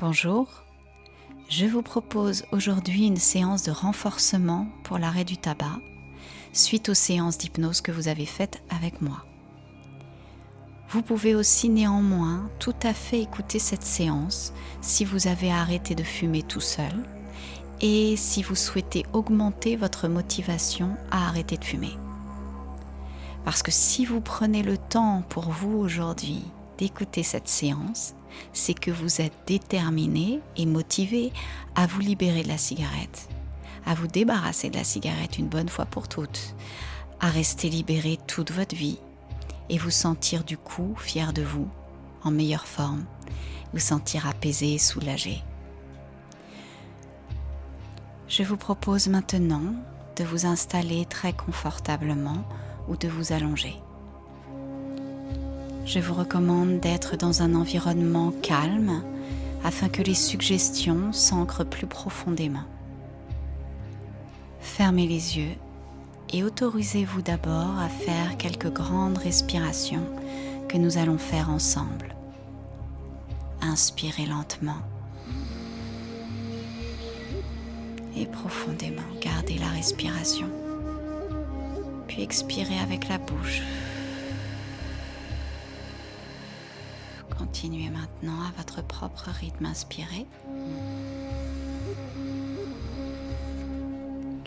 Bonjour, je vous propose aujourd'hui une séance de renforcement pour l'arrêt du tabac suite aux séances d'hypnose que vous avez faites avec moi. Vous pouvez aussi néanmoins tout à fait écouter cette séance si vous avez arrêté de fumer tout seul et si vous souhaitez augmenter votre motivation à arrêter de fumer. Parce que si vous prenez le temps pour vous aujourd'hui d'écouter cette séance, c'est que vous êtes déterminé et motivé à vous libérer de la cigarette, à vous débarrasser de la cigarette une bonne fois pour toutes, à rester libéré toute votre vie et vous sentir du coup fier de vous, en meilleure forme, vous sentir apaisé et soulagé. Je vous propose maintenant de vous installer très confortablement ou de vous allonger. Je vous recommande d'être dans un environnement calme afin que les suggestions s'ancrent plus profondément. Fermez les yeux et autorisez-vous d'abord à faire quelques grandes respirations que nous allons faire ensemble. Inspirez lentement et profondément, gardez la respiration. Puis expirez avec la bouche. Continuez maintenant à votre propre rythme, inspirez.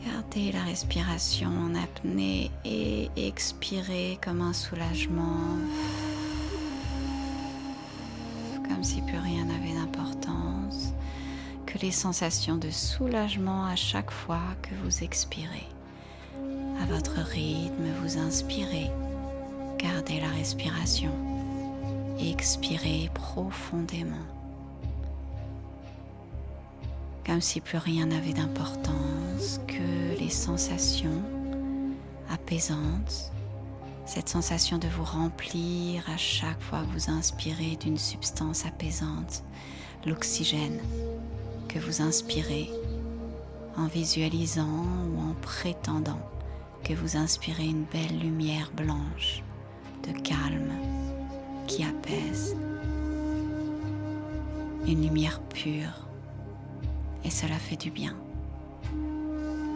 Gardez la respiration en apnée et expirez comme un soulagement, comme si plus rien n'avait d'importance, que les sensations de soulagement à chaque fois que vous expirez. À votre rythme, vous inspirez, gardez la respiration. Expirez profondément, comme si plus rien n'avait d'importance, que les sensations apaisantes, cette sensation de vous remplir à chaque fois que vous inspirez d'une substance apaisante, l'oxygène que vous inspirez en visualisant ou en prétendant que vous inspirez une belle lumière blanche de calme qui apaise, une lumière pure, et cela fait du bien.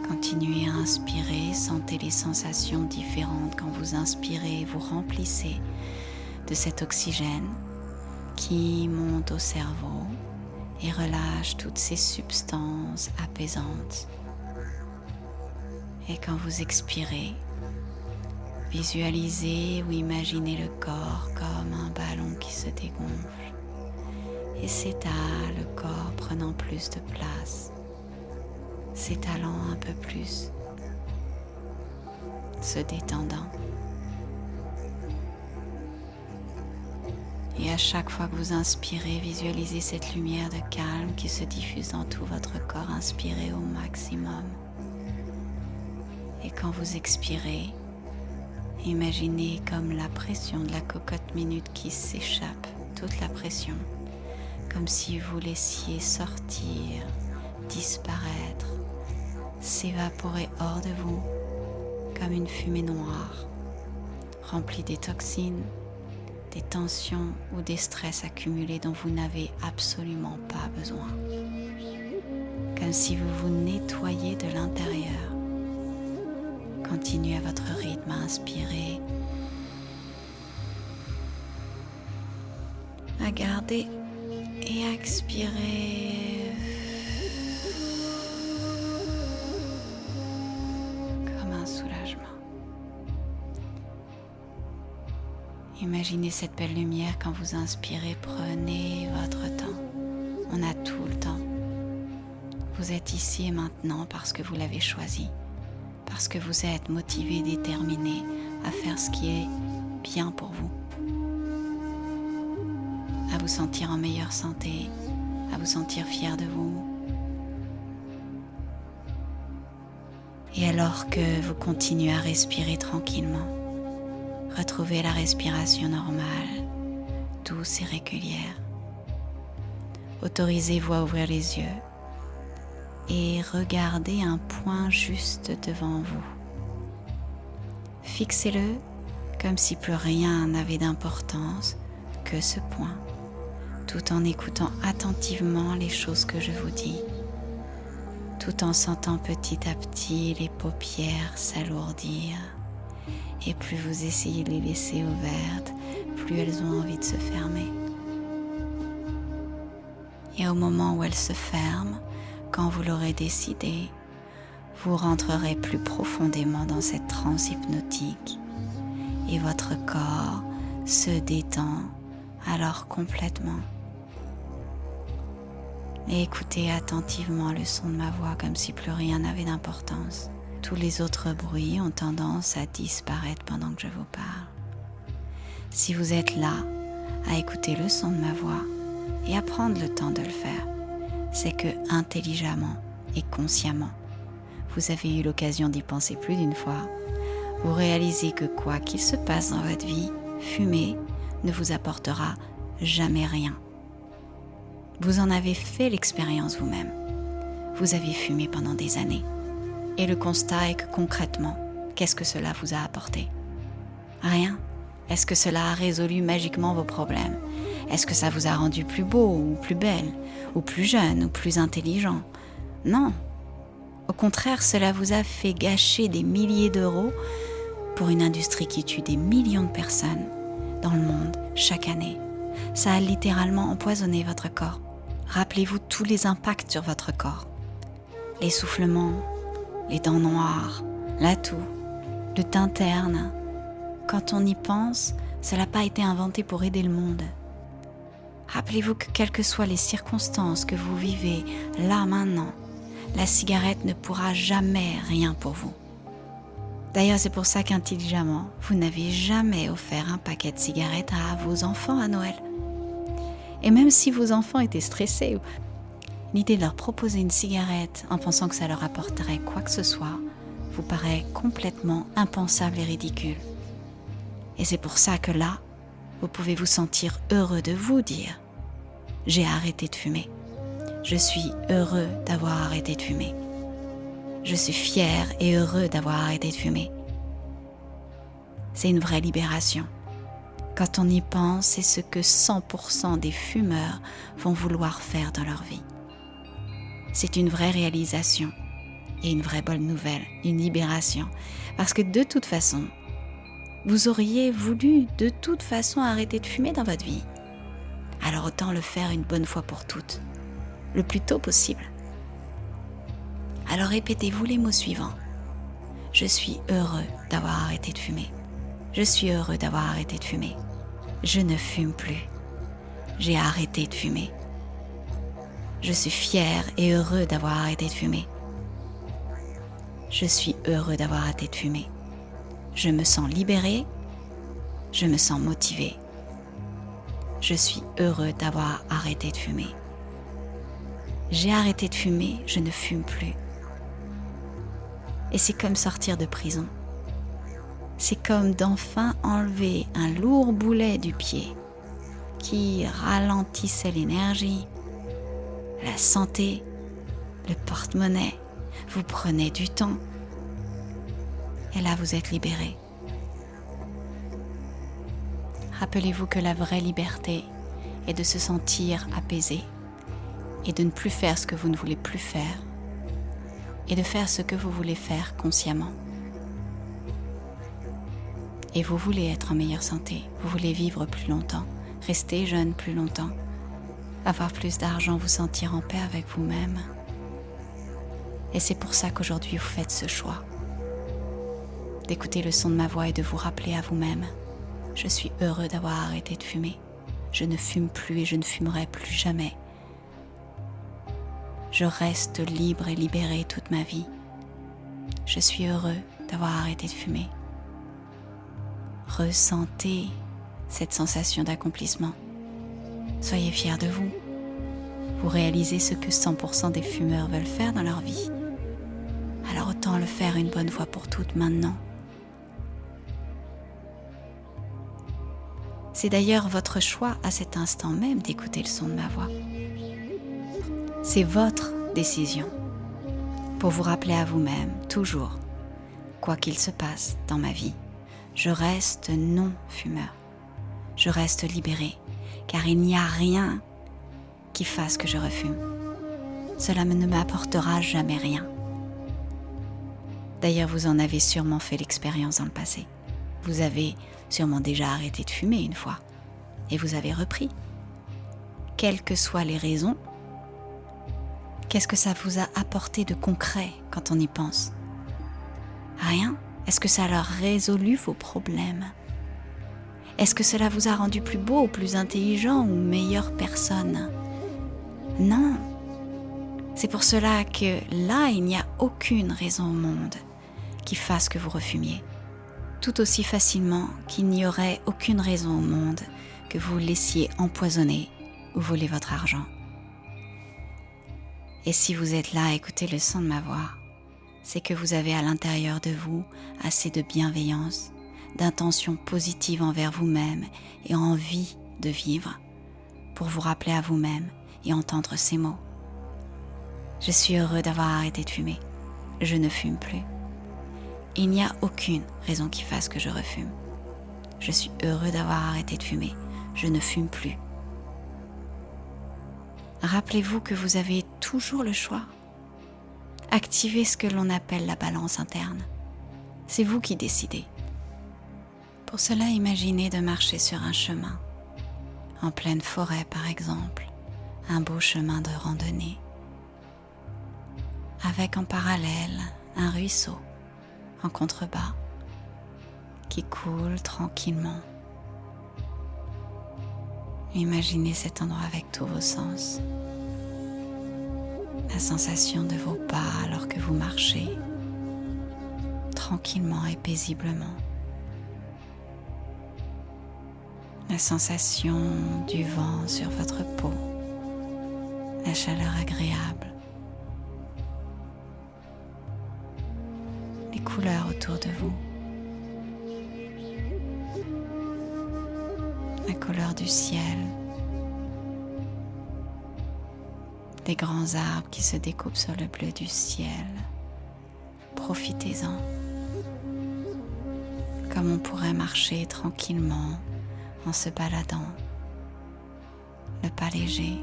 Continuez à inspirer, sentez les sensations différentes quand vous inspirez, vous remplissez de cet oxygène qui monte au cerveau et relâche toutes ces substances apaisantes. Et quand vous expirez, visualisez ou imaginez le corps comme un ballon qui se dégonfle et s'étale, le corps prenant plus de place, s'étalant un peu plus, se détendant. Et à chaque fois que vous inspirez, visualisez cette lumière de calme qui se diffuse dans tout votre corps. Inspirez au maximum. Et quand vous expirez, imaginez comme la pression de la cocotte minute qui s'échappe, toute la pression, comme si vous laissiez sortir, disparaître, s'évaporer hors de vous, comme une fumée noire, remplie des toxines, des tensions ou des stress accumulés dont vous n'avez absolument pas besoin. Comme si vous vous nettoyiez de l'intérieur. Continuez à votre rythme à inspirer, à garder et à expirer comme un soulagement. Imaginez cette belle lumière quand vous inspirez, prenez votre temps. On a tout le temps. Vous êtes ici et maintenant parce que vous l'avez choisi. Parce que vous êtes motivé, déterminé à faire ce qui est bien pour vous, à vous sentir en meilleure santé, à vous sentir fier de vous. Et alors que vous continuez à respirer tranquillement, retrouvez la respiration normale, douce et régulière. Autorisez-vous à ouvrir les yeux et regardez un point juste devant vous. Fixez-le comme si plus rien n'avait d'importance que ce point. tout en écoutant attentivement les choses que je vous dis, tout en sentant petit à petit les paupières s'alourdir. Et plus vous essayez de les laisser ouvertes, plus elles ont envie de se fermer. Et au moment où elles se ferment, quand vous l'aurez décidé, vous rentrerez plus profondément dans cette transe hypnotique et votre corps se détend alors complètement. Et écoutez attentivement le son de ma voix comme si plus rien n'avait d'importance. Tous les autres bruits ont tendance à disparaître pendant que je vous parle. Si vous êtes là à écouter le son de ma voix et à prendre le temps de le faire, c'est que intelligemment et consciemment, vous avez eu l'occasion d'y penser plus d'une fois. Vous réalisez que quoi qu'il se passe dans votre vie, fumer ne vous apportera jamais rien. Vous en avez fait l'expérience vous-même. Vous avez fumé pendant des années. Et le constat est que concrètement, qu'est-ce que cela vous a apporté ? Rien. Est-ce que cela a résolu magiquement vos problèmes ? Est-ce que ça vous a rendu plus beau ou plus belle, ou plus jeune ou plus intelligent ? Non. Au contraire, cela vous a fait gâcher des milliers d'euros pour une industrie qui tue des millions de personnes dans le monde chaque année. Ça a littéralement empoisonné votre corps. Rappelez-vous tous les impacts sur votre corps. L'essoufflement, les dents noires, la toux, le teint terne. Quand on y pense, cela n'a pas été inventé pour aider le monde. Rappelez-vous que quelles que soient les circonstances que vous vivez là maintenant, la cigarette ne pourra jamais rien pour vous. D'ailleurs, c'est pour ça qu'intelligemment, vous n'avez jamais offert un paquet de cigarettes à vos enfants à Noël. Et même si vos enfants étaient stressés, l'idée de leur proposer une cigarette en pensant que ça leur apporterait quoi que ce soit vous paraît complètement impensable et ridicule. Et c'est pour ça que là, vous pouvez vous sentir heureux de vous dire « J'ai arrêté de fumer. Je suis heureux d'avoir arrêté de fumer. Je suis fier et heureux d'avoir arrêté de fumer. » C'est une vraie libération. Quand on y pense, c'est ce que 100% des fumeurs vont vouloir faire dans leur vie. C'est une vraie réalisation et une vraie bonne nouvelle, une libération. Parce que de toute façon, vous auriez voulu de toute façon arrêter de fumer dans votre vie. Alors autant le faire une bonne fois pour toutes, le plus tôt possible. Alors répétez-vous les mots suivants. Je suis heureux d'avoir arrêté de fumer. Je suis heureux d'avoir arrêté de fumer. Je ne fume plus. J'ai arrêté de fumer. Je suis fier et heureux d'avoir arrêté de fumer. Je suis heureux d'avoir arrêté de fumer. Je me sens libéré. Je me sens motivé. Je suis heureux d'avoir arrêté de fumer. J'ai arrêté de fumer, je ne fume plus. Et c'est comme sortir de prison. C'est comme d'enfin enlever un lourd boulet du pied qui ralentissait l'énergie, la santé, le porte-monnaie. Vous prenez du temps. Et là, vous êtes libéré. Rappelez-vous que la vraie liberté est de se sentir apaisé et de ne plus faire ce que vous ne voulez plus faire et de faire ce que vous voulez faire consciemment. Et vous voulez être en meilleure santé, vous voulez vivre plus longtemps, rester jeune plus longtemps, avoir plus d'argent, vous sentir en paix avec vous-même. Et c'est pour ça qu'aujourd'hui vous faites ce choix, d'écouter le son de ma voix et de vous rappeler à vous-même, je suis heureux d'avoir arrêté de fumer, je ne fume plus et je ne fumerai plus jamais. Je reste libre et libéré toute ma vie. Je suis heureux d'avoir arrêté de fumer. Ressentez cette sensation d'accomplissement. Soyez fiers de vous. Vous réalisez ce que 100% des fumeurs veulent faire dans leur vie. Alors autant le faire une bonne fois pour toutes maintenant. C'est d'ailleurs votre choix à cet instant même d'écouter le son de ma voix. C'est votre décision pour vous rappeler à vous-même, toujours, quoi qu'il se passe dans ma vie, je reste non-fumeur. Je reste libéré, car il n'y a rien qui fasse que je refume. Cela ne m'apportera jamais rien. D'ailleurs, vous en avez sûrement fait l'expérience dans le passé. Vous avez sûrement déjà arrêté de fumer une fois et vous avez repris. Quelles que soient les raisons, qu'est-ce que ça vous a apporté de concret quand on y pense ? Rien ? Est-ce que ça a résolu vos problèmes ? Est-ce que cela vous a rendu plus beau, plus intelligent ou meilleure personne ? Non. C'est pour cela que là, il n'y a aucune raison au monde qui fasse que vous refumiez. Tout aussi facilement qu'il n'y aurait aucune raison au monde que vous laissiez empoisonner ou voler votre argent. Et si vous êtes là à écouter le son de ma voix, c'est que vous avez à l'intérieur de vous assez de bienveillance, d'intention positive envers vous-même et envie de vivre pour vous rappeler à vous-même et entendre ces mots. Je suis heureux d'avoir arrêté de fumer. Je ne fume plus. Il n'y a aucune raison qui fasse que je refume. Je suis heureux d'avoir arrêté de fumer. Je ne fume plus. Rappelez-vous que vous avez toujours le choix. Activez ce que l'on appelle la balance interne. C'est vous qui décidez. Pour cela, imaginez de marcher sur un chemin, en pleine forêt par exemple, un beau chemin de randonnée, avec en parallèle un ruisseau en contrebas qui coule tranquillement. Imaginez cet endroit avec tous vos sens. La sensation de vos pas alors que vous marchez tranquillement et paisiblement. La sensation du vent sur votre peau, la chaleur agréable, les couleurs autour de vous, la couleur du ciel, les grands arbres qui se découpent sur le bleu du ciel. Profitez-en, comme on pourrait marcher tranquillement en se baladant, le pas léger.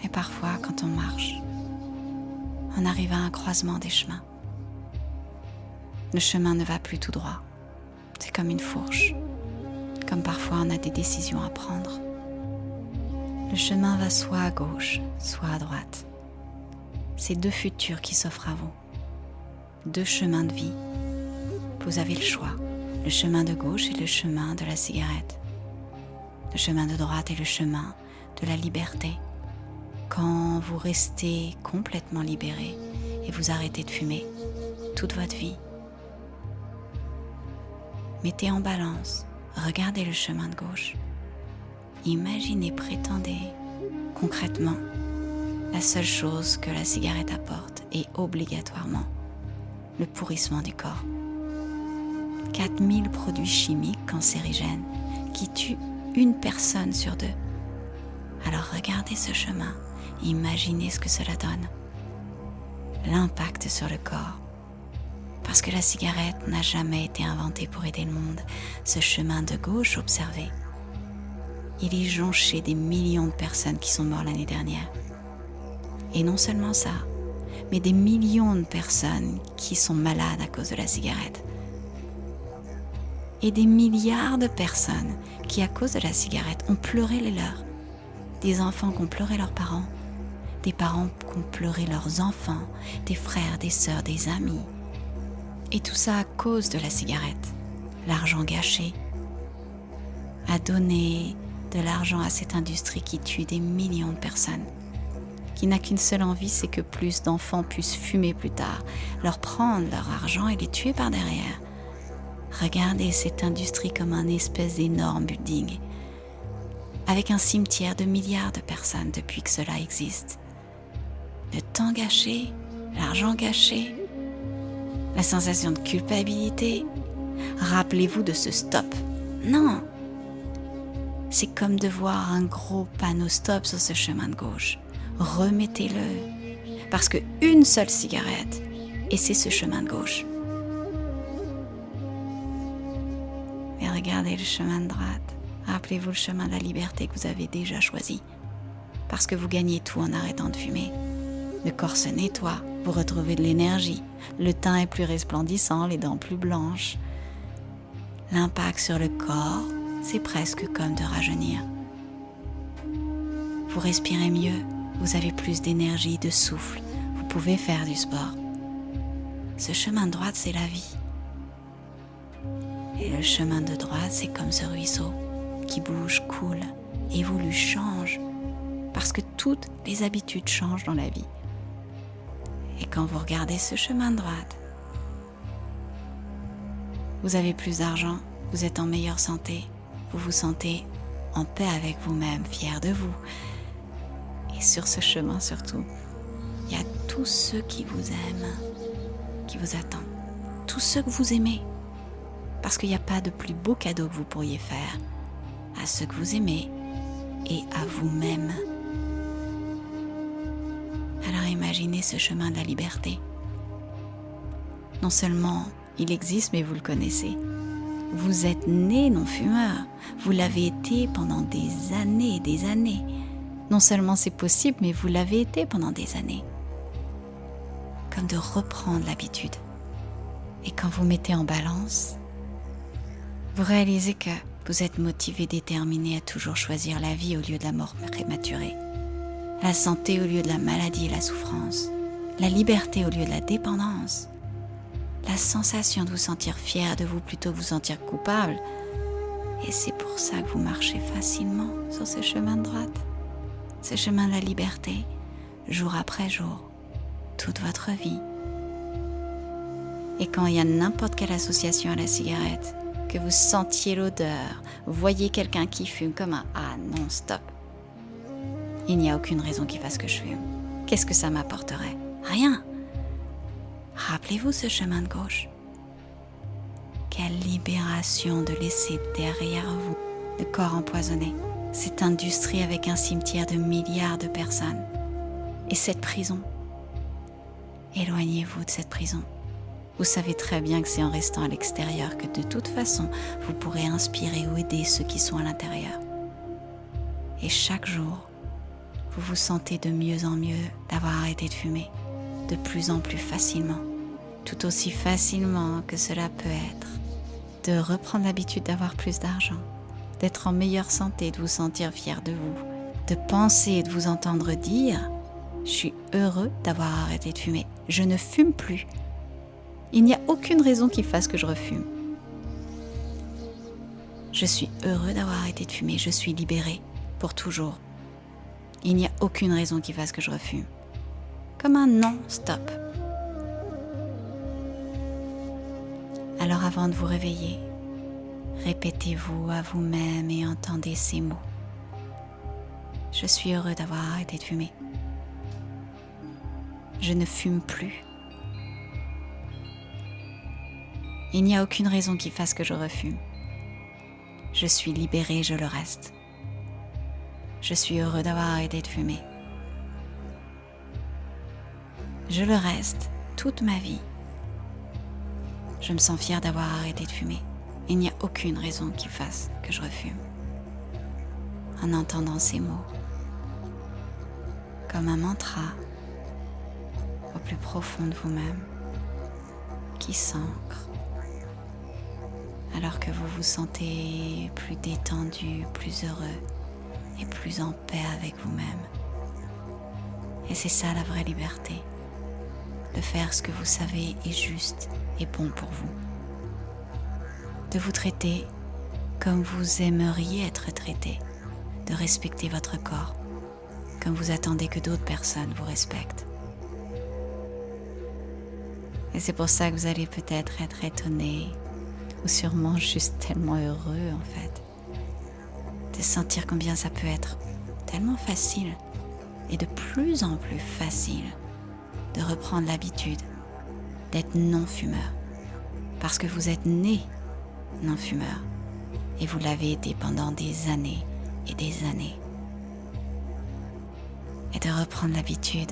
Et parfois, quand on marche, on arrive à un croisement des chemins. Le chemin ne va plus tout droit. C'est comme une fourche, comme parfois on a des décisions à prendre. Le chemin va soit à gauche, soit à droite. C'est deux futurs qui s'offrent à vous. Deux chemins de vie. Vous avez le choix. Le chemin de gauche et le chemin de la cigarette. Le chemin de droite et le chemin de la liberté. Quand vous restez complètement libéré et vous arrêtez de fumer toute votre vie. Mettez en balance, regardez le chemin de gauche. Imaginez, prétendez concrètement la seule chose que la cigarette apporte est obligatoirement le pourrissement du corps. 4000 produits chimiques cancérigènes qui tuent une personne sur deux. Alors regardez ce chemin et imaginez ce que cela donne. L'impact sur le corps. Parce que la cigarette n'a jamais été inventée pour aider le monde. Ce chemin de gauche, observez. Il est jonché des millions de personnes qui sont mortes l'année dernière. Et non seulement ça, mais des millions de personnes qui sont malades à cause de la cigarette. Et des milliards de personnes qui, à cause de la cigarette, ont pleuré les leurs. Des enfants qui ont pleuré leurs parents, des parents qui ont pleuré leurs enfants, des frères, des sœurs, des amis. Et tout ça à cause de la cigarette. L'argent gâché. À donner de l'argent à cette industrie qui tue des millions de personnes, qui n'a qu'une seule envie, c'est que plus d'enfants puissent fumer plus tard, leur prendre leur argent et les tuer par derrière. Regardez cette industrie comme un espèce d'énorme building, avec un cimetière de milliards de personnes depuis que cela existe. Le temps gâché, l'argent gâché, la sensation de culpabilité. Rappelez-vous de ce stop. Non! C'est comme de voir un gros panneau stop sur ce chemin de gauche. Remettez-le. Parce qu'une seule cigarette, et c'est ce chemin de gauche. Et regardez le chemin de droite. Rappelez-vous le chemin de la liberté que vous avez déjà choisi. Parce que vous gagnez tout en arrêtant de fumer. Le corps se nettoie, vous retrouvez de l'énergie, le teint est plus resplendissant, les dents plus blanches. L'impact sur le corps, c'est presque comme de rajeunir. Vous respirez mieux, vous avez plus d'énergie, de souffle, vous pouvez faire du sport. Ce chemin de droite, c'est la vie. Et le chemin de droite, c'est comme ce ruisseau qui bouge, coule, évolue, change. Parce que toutes les habitudes changent dans la vie. Et quand vous regardez ce chemin de droite, vous avez plus d'argent, vous êtes en meilleure santé, vous vous sentez en paix avec vous-même, fier de vous. Et sur ce chemin surtout, il y a tous ceux qui vous aiment, qui vous attendent, tous ceux que vous aimez. Parce qu'il n'y a pas de plus beau cadeau que vous pourriez faire à ceux que vous aimez et à vous-même. Alors imaginez ce chemin de la liberté. Non seulement il existe, mais vous le connaissez. Vous êtes né non-fumeur. Vous l'avez été pendant des années et des années. Non seulement c'est possible, mais vous l'avez été pendant des années. Comme de reprendre l'habitude. Et quand vous mettez en balance, vous réalisez que vous êtes motivé, déterminé à toujours choisir la vie au lieu de la mort prématurée. La santé au lieu de la maladie et la souffrance. La liberté au lieu de la dépendance. La sensation de vous sentir fier de vous plutôt que vous sentir coupable. Et c'est pour ça que vous marchez facilement sur ce chemin de droite. Ce chemin de la liberté, jour après jour, toute votre vie. Et quand il y a n'importe quelle association à la cigarette, que vous sentiez l'odeur, voyez quelqu'un qui fume comme un « ah non, stop ». Il n'y a aucune raison qu'il fasse que je fume. Qu'est-ce que ça m'apporterait? Rien. Rappelez-vous ce chemin de gauche. Quelle libération de laisser derrière vous le corps empoisonné. Cette industrie avec un cimetière de milliards de personnes. Et cette prison. Éloignez-vous de cette prison. Vous savez très bien que c'est en restant à l'extérieur que de toute façon, vous pourrez inspirer ou aider ceux qui sont à l'intérieur. Et chaque jour, vous vous sentez de mieux en mieux d'avoir arrêté de fumer, de plus en plus facilement, tout aussi facilement que cela peut être, de reprendre l'habitude d'avoir plus d'argent, d'être en meilleure santé, de vous sentir fier de vous, de penser et de vous entendre dire « Je suis heureux d'avoir arrêté de fumer, je ne fume plus ». Il n'y a aucune raison qui fasse que je refume. Je suis heureux d'avoir arrêté de fumer, je suis libéré pour toujours. Il n'y a aucune raison qui fasse que je refume. Comme un non-stop. Alors avant de vous réveiller, répétez-vous à vous-même et entendez ces mots. Je suis heureux d'avoir arrêté de fumer. Je ne fume plus. Il n'y a aucune raison qui fasse que je refume. Je suis libéré, je le reste. Je suis heureux d'avoir arrêté de fumer. Je le reste toute ma vie. Je me sens fière d'avoir arrêté de fumer. Il n'y a aucune raison qui fasse que je refume. En entendant ces mots, comme un mantra au plus profond de vous-même, qui s'ancre, alors que vous vous sentez plus détendu, plus heureux et plus en paix avec vous-même. Et c'est ça la vraie liberté, de faire ce que vous savez est juste et bon pour vous. De vous traiter comme vous aimeriez être traité, de respecter votre corps, comme vous attendez que d'autres personnes vous respectent. Et c'est pour ça que vous allez peut-être être étonné, ou sûrement juste tellement heureux en fait, de sentir combien ça peut être tellement facile et de plus en plus facile de reprendre l'habitude d'être non-fumeur, parce que vous êtes né non-fumeur et vous l'avez été pendant des années et des années, et de reprendre l'habitude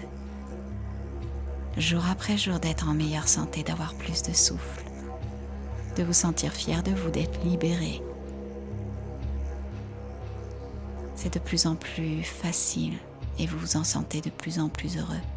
jour après jour d'être en meilleure santé, d'avoir plus de souffle, de vous sentir fier de vous, d'être libéré. c'est de plus en plus facile et vous vous en sentez de plus en plus heureux.